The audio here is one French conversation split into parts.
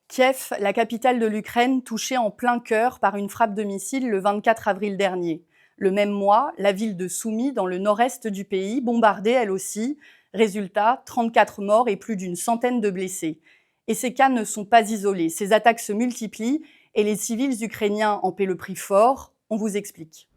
Kiev, la capitale de l'Ukraine, touchée en plein cœur par une frappe de missile le 24 avril dernier. Le même mois, la ville de Soumy, dans le nord-est du pays, bombardée elle aussi. Résultat, 34 morts et plus d'une centaine de blessés. Et ces cas ne sont pas isolés. Ces attaques se multiplient et les civils ukrainiens en paient le prix fort. On vous explique.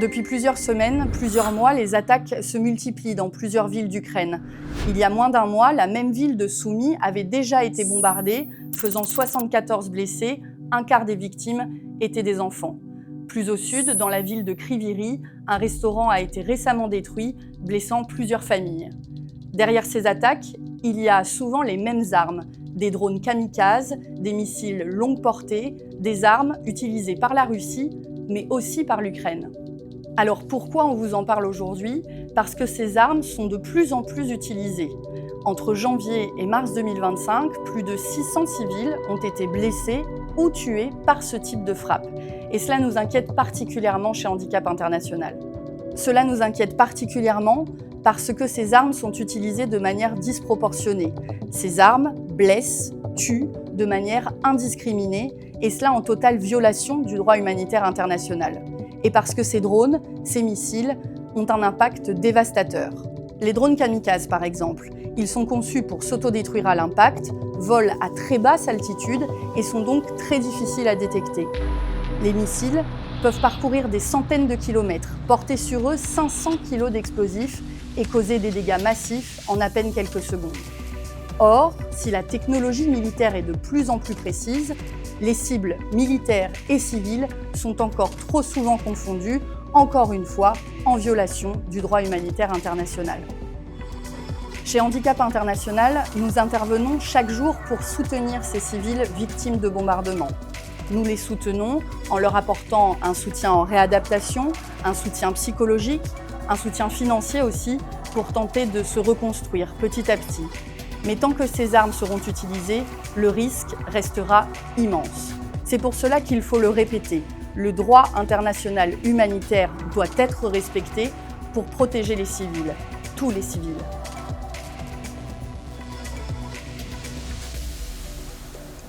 Depuis plusieurs semaines, plusieurs mois, les attaques se multiplient dans plusieurs villes d'Ukraine. Il y a moins d'un mois, la même ville de Soumy avait déjà été bombardée, faisant 74 blessés, un quart des victimes étaient des enfants. Plus au sud, dans la ville de Kryvyi, un restaurant a été récemment détruit, blessant plusieurs familles. Derrière ces attaques, il y a souvent les mêmes armes, des drones kamikazes, des missiles longue portée, des armes utilisées par la Russie, mais aussi par l'Ukraine. Alors pourquoi on vous en parle aujourd'hui ? Parce que ces armes sont de plus en plus utilisées. Entre janvier et mars 2025, plus de 600 civils ont été blessés ou tués par ce type de frappe. Et cela nous inquiète particulièrement chez Handicap International. Cela nous inquiète particulièrement parce que ces armes sont utilisées de manière disproportionnée. Ces armes blessent, tuent de manière indiscriminée, et cela en totale violation du droit humanitaire international. Et parce que ces drones, ces missiles, ont un impact dévastateur. Les drones kamikazes, par exemple, ils sont conçus pour s'autodétruire à l'impact, volent à très basse altitude et sont donc très difficiles à détecter. Les missiles peuvent parcourir des centaines de kilomètres, porter sur eux 500 kg d'explosifs et causer des dégâts massifs en à peine quelques secondes. Or, si la technologie militaire est de plus en plus précise, les cibles militaires et civiles sont encore trop souvent confondues, encore une fois, en violation du droit humanitaire international. Chez Handicap International, nous intervenons chaque jour pour soutenir ces civils victimes de bombardements. Nous les soutenons en leur apportant un soutien en réadaptation, un soutien psychologique, un soutien financier aussi, pour tenter de se reconstruire petit à petit. Mais tant que ces armes seront utilisées, le risque restera immense. C'est pour cela qu'il faut le répéter. Le droit international humanitaire doit être respecté pour protéger les civils, tous les civils.